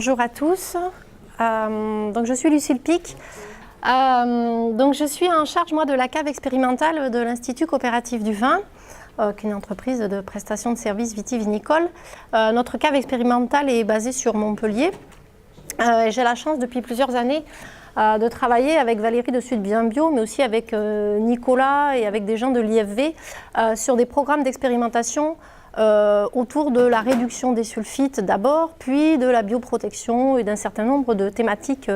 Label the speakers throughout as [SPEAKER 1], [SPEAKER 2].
[SPEAKER 1] Bonjour à tous. Donc je suis Lucille Pic. Donc je suis en charge moi de la cave expérimentale de l'Institut coopératif du vin, qui est une entreprise de prestation de services vitivinicoles. Notre cave expérimentale est basée sur Montpellier. J'ai la chance depuis plusieurs années de travailler avec Valérie de Sud Bien Bio, mais aussi avec Nicolas et avec des gens de l'IFV sur des programmes d'expérimentation autour de la réduction des sulfites d'abord, puis de la bioprotection et d'un certain nombre de thématiques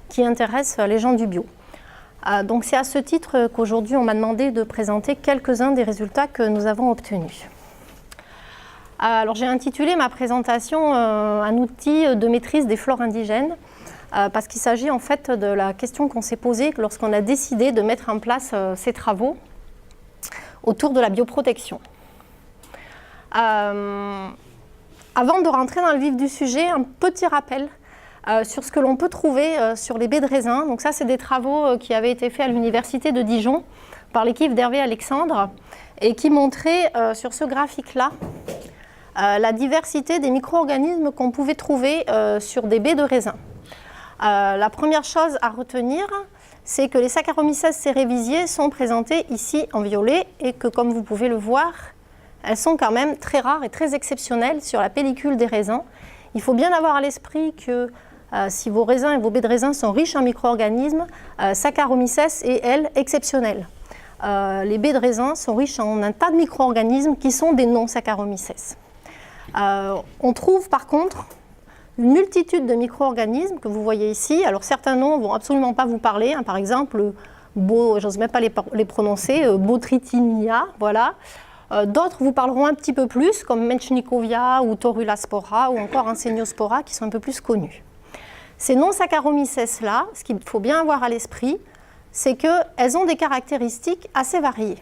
[SPEAKER 1] qui intéressent les gens du bio. Donc c'est à ce titre qu'aujourd'hui on m'a demandé de présenter quelques-uns des résultats que nous avons obtenus. Alors j'ai intitulé ma présentation un outil de maîtrise des flores indigènes, parce qu'il s'agit en fait de la question qu'on s'est posée lorsqu'on a décidé de mettre en place ces travaux autour de la bioprotection. Avant de rentrer dans le vif du sujet, un petit rappel sur ce que l'on peut trouver sur les baies de raisin. Donc ça, c'est des travaux qui avaient été faits à l'université de Dijon par l'équipe d'Hervé Alexandre et qui montraient sur ce graphique-là la diversité des micro-organismes qu'on pouvait trouver sur des baies de raisin. La première chose à retenir, c'est que les Saccharomyces cerevisiae sont présentés ici en violet et que, comme vous pouvez le voir, elles sont quand même très rares et très exceptionnelles sur la pellicule des raisins. Il faut bien avoir à l'esprit que si vos raisins et vos baies de raisin sont riches en micro-organismes, Saccharomyces est, elle, exceptionnelle. Les baies de raisin sont riches en un tas de micro-organismes qui sont des non-Saccharomyces. On trouve par contre une multitude de micro-organismes que vous voyez ici. Alors certains noms ne vont absolument pas vous parler, hein. Par exemple, j'ose même pas les prononcer, Botrytinia, voilà. D'autres vous parleront un petit peu plus, comme Menchnikovia ou Torulaspora ou encore Enseignospora, qui sont un peu plus connus. Ces non-Saccharomyces-là, ce qu'il faut bien avoir à l'esprit, c'est qu'elles ont des caractéristiques assez variées.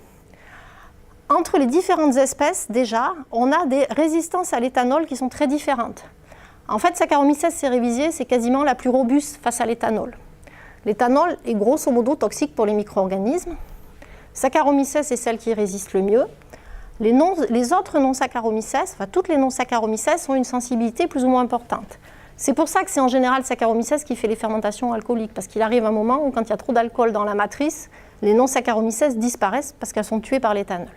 [SPEAKER 1] Entre les différentes espèces, déjà, on a des résistances à l'éthanol qui sont très différentes. En fait, Saccharomyces cerevisiae, c'est quasiment la plus robuste face à l'éthanol. L'éthanol est grosso modo toxique pour les micro-organismes. Saccharomyces est celle qui résiste le mieux. Les autres non-Saccharomyces, enfin toutes les non-Saccharomyces ont une sensibilité plus ou moins importante. C'est pour ça que c'est en général Saccharomyces qui fait les fermentations alcooliques, parce qu'il arrive un moment où quand il y a trop d'alcool dans la matrice, les non-Saccharomyces disparaissent parce qu'elles sont tuées par l'éthanol.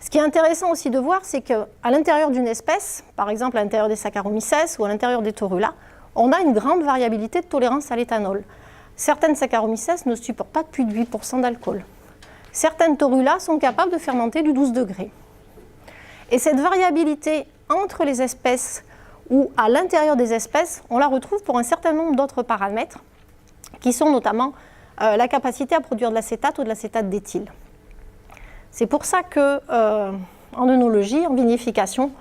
[SPEAKER 1] Ce qui est intéressant aussi de voir, c'est qu'à l'intérieur d'une espèce, par exemple à l'intérieur des Saccharomyces ou à l'intérieur des Torula, on a une grande variabilité de tolérance à l'éthanol. Certaines Saccharomyces ne supportent pas plus de 8% d'alcool. Certaines Torula sont capables de fermenter du 12 degrés. Et cette variabilité entre les espèces ou à l'intérieur des espèces, on la retrouve pour un certain nombre d'autres paramètres, qui sont notamment la capacité à produire de l'acétate ou de l'acétate d'éthyle. C'est pour ça qu'en œnologie, en vinification,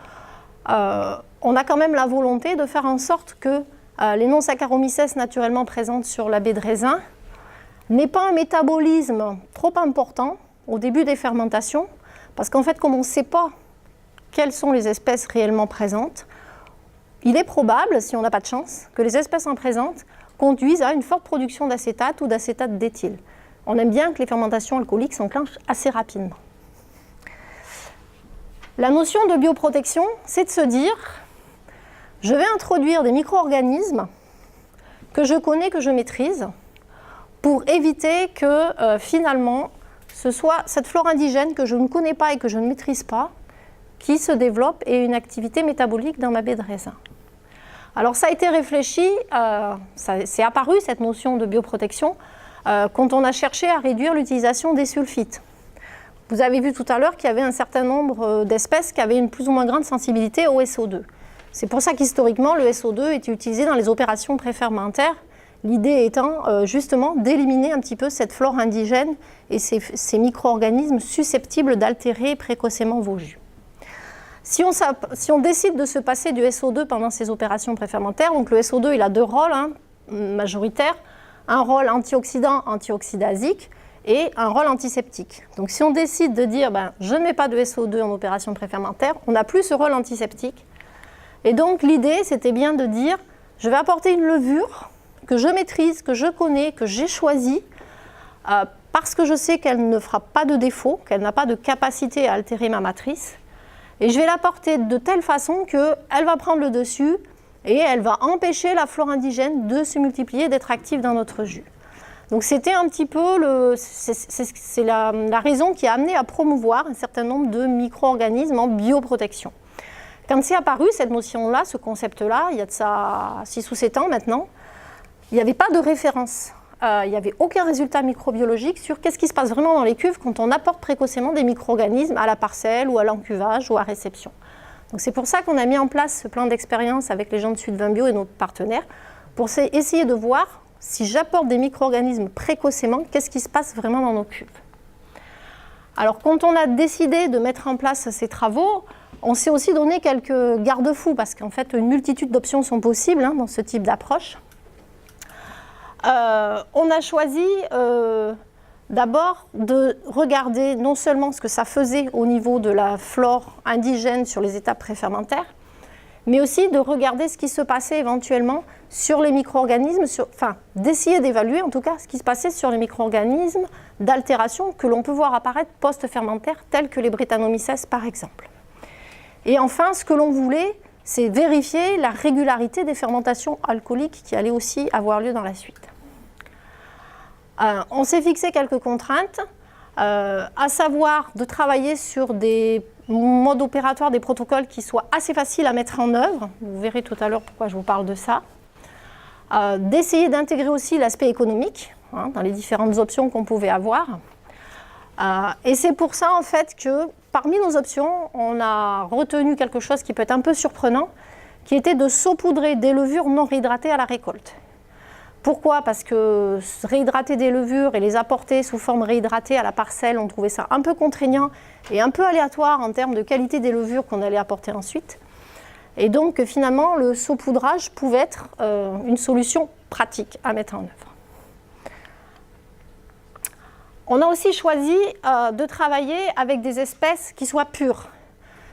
[SPEAKER 1] on a quand même la volonté de faire en sorte que les non-Saccharomyces naturellement présentes sur la baie de raisin n'aient pas un métabolisme trop important au début des fermentations, parce qu'en fait, comme on ne sait pas quelles sont les espèces réellement présentes, il est probable, si on n'a pas de chance, que les espèces en présence conduisent à une forte production d'acétate ou d'acétate d'éthyle. On aime bien que les fermentations alcooliques s'enclenchent assez rapidement. La notion de bioprotection, c'est de se dire, je vais introduire des micro-organismes que je connais, que je maîtrise, pour éviter que finalement, ce soit cette flore indigène que je ne connais pas et que je ne maîtrise pas, qui se développe et ait une activité métabolique dans ma baie de raisin. Alors ça a été réfléchi, c'est apparu cette notion de bioprotection quand on a cherché à réduire l'utilisation des sulfites. Vous avez vu tout à l'heure qu'il y avait un certain nombre d'espèces qui avaient une plus ou moins grande sensibilité au SO2. C'est pour ça qu'historiquement, le SO2 était utilisé dans les opérations préfermentaires, l'idée étant justement d'éliminer un petit peu cette flore indigène et ces micro-organismes susceptibles d'altérer précocement vos jus. Si on décide de se passer du SO2 pendant ces opérations préfermentaires, donc le SO2 il a deux rôles majoritaires, un rôle antioxydant, antioxydasique et un rôle antiseptique. Donc si on décide de dire je ne mets pas de SO2 en opération préfermentaire, on n'a plus ce rôle antiseptique. Et donc l'idée c'était bien de dire je vais apporter une levure que je maîtrise, que je connais, que j'ai choisie, parce que je sais qu'elle ne fera pas de défaut, qu'elle n'a pas de capacité à altérer ma matrice. Et je vais l'apporter de telle façon qu'elle va prendre le dessus et elle va empêcher la flore indigène de se multiplier, d'être active dans notre jus. Donc c'était un petit peu la raison qui a amené à promouvoir un certain nombre de micro-organismes en bioprotection. Quand c'est apparu, cette notion-là, ce concept-là, il y a de ça 6 ou 7 ans maintenant, il n'y avait pas de référence. Il n'y avait aucun résultat microbiologique sur qu'est-ce qui se passe vraiment dans les cuves quand on apporte précocement des micro-organismes à la parcelle ou à l'encuvage ou à réception. Donc c'est pour ça qu'on a mis en place ce plan d'expérience avec les gens de Sud 20 Bio et nos partenaires pour essayer de voir si j'apporte des micro-organismes précocement, qu'est-ce qui se passe vraiment dans nos cuves. Alors quand on a décidé de mettre en place ces travaux, on s'est aussi donné quelques garde-fous parce qu'en fait une multitude d'options sont possibles dans ce type d'approche. On a choisi d'abord de regarder non seulement ce que ça faisait au niveau de la flore indigène sur les étapes préfermentaires, mais aussi de regarder ce qui se passait éventuellement sur les micro-organismes, enfin d'essayer d'évaluer en tout cas ce qui se passait sur les micro-organismes d'altération que l'on peut voir apparaître post-fermentaires tels que les Brettanomyces par exemple. Et enfin, ce que l'on voulait, c'est vérifier la régularité des fermentations alcooliques qui allaient aussi avoir lieu dans la suite. On s'est fixé quelques contraintes, à savoir de travailler sur des modes opératoires, des protocoles qui soient assez faciles à mettre en œuvre. Vous verrez tout à l'heure pourquoi je vous parle de ça. D'essayer d'intégrer aussi l'aspect économique dans les différentes options qu'on pouvait avoir. Et c'est pour ça en fait que parmi nos options, on a retenu quelque chose qui peut être un peu surprenant, qui était de saupoudrer des levures non réhydratées à la récolte. Pourquoi? Parce que réhydrater des levures et les apporter sous forme réhydratée à la parcelle, on trouvait ça un peu contraignant et un peu aléatoire en termes de qualité des levures qu'on allait apporter ensuite. Et donc finalement, le saupoudrage pouvait être une solution pratique à mettre en œuvre. On a aussi choisi de travailler avec des espèces qui soient pures.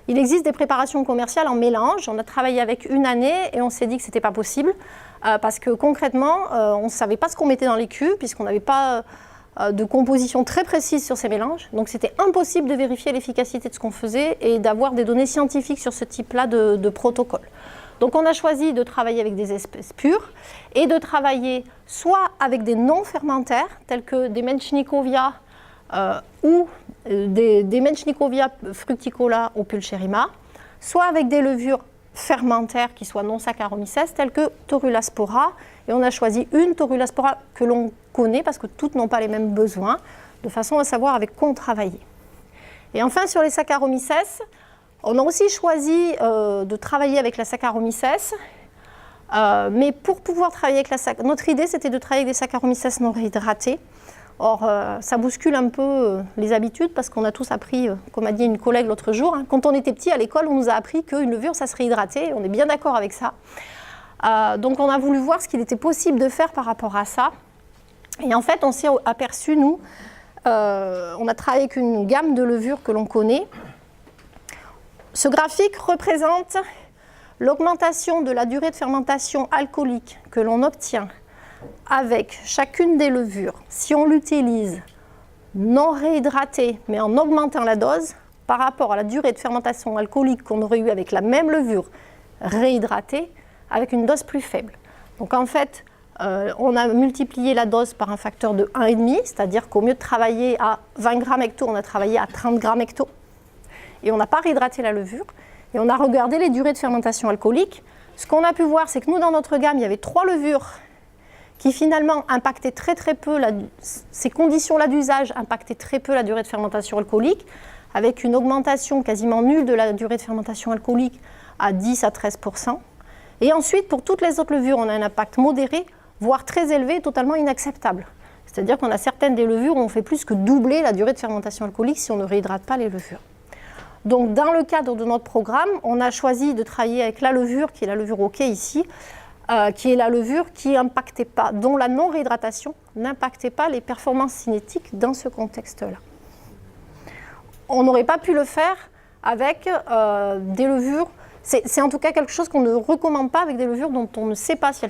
[SPEAKER 1] Il existe des préparations commerciales en mélange. On a travaillé avec une année et on s'est dit que ce n'était pas possible parce que concrètement, on ne savait pas ce qu'on mettait dans les cuves puisqu'on n'avait pas de composition très précise sur ces mélanges. Donc c'était impossible de vérifier l'efficacité de ce qu'on faisait et d'avoir des données scientifiques sur ce type-là de protocole. Donc on a choisi de travailler avec des espèces pures et de travailler soit avec des non-fermentaires tels que des Menchnikovia ou des Menchnikovia fructicola ou Pulcherrima, soit avec des levures fermentaires qui soient non Saccharomyces telles que Torula spora. Et on a choisi une Torula spora que l'on connaît parce que toutes n'ont pas les mêmes besoins, de façon à savoir avec quoi on travaillait. Et enfin sur les Saccharomyces, on a aussi choisi de travailler avec la Saccharomyces, mais pour pouvoir travailler avec notre idée c'était de travailler avec des Saccharomyces non réhydratés. Or, ça bouscule un peu les habitudes parce qu'on a tous appris, comme a dit une collègue l'autre jour, quand on était petit à l'école, on nous a appris qu'une levure, ça se réhydratait, on est bien d'accord avec ça. Donc on a voulu voir ce qu'il était possible de faire par rapport à ça. Et en fait, on s'est aperçu, nous, on a travaillé avec une gamme de levures que l'on connaît. Ce graphique représente l'augmentation de la durée de fermentation alcoolique que l'on obtient avec chacune des levures, si on l'utilise non réhydratée, mais en augmentant la dose, par rapport à la durée de fermentation alcoolique qu'on aurait eu avec la même levure réhydratée, avec une dose plus faible. Donc en fait, on a multiplié la dose par un facteur de 1,5, c'est-à-dire qu'au mieux de travailler à 20 grammes hecto, on a travaillé à 30 grammes hecto, et on n'a pas réhydraté la levure, et on a regardé les durées de fermentation alcoolique. Ce qu'on a pu voir, c'est que nous, dans notre gamme, il y avait 3 levures qui finalement impactaient très peu, ces conditions-là d'usage impactaient très peu la durée de fermentation alcoolique, avec une augmentation quasiment nulle de la durée de fermentation alcoolique à 10 à 13%. Et ensuite, pour toutes les autres levures, on a un impact modéré, voire très élevé, totalement inacceptable. C'est-à-dire qu'on a certaines des levures où on fait plus que doubler la durée de fermentation alcoolique si on ne réhydrate pas les levures. Donc dans le cadre de notre programme, on a choisi de travailler avec la levure, qui est la levure OK ici, qui est la levure qui n'impactait pas, dont la non-réhydratation n'impactait pas les performances cinétiques dans ce contexte-là. On n'aurait pas pu le faire avec des levures, c'est en tout cas quelque chose qu'on ne recommande pas avec des levures dont on ne sait pas si elles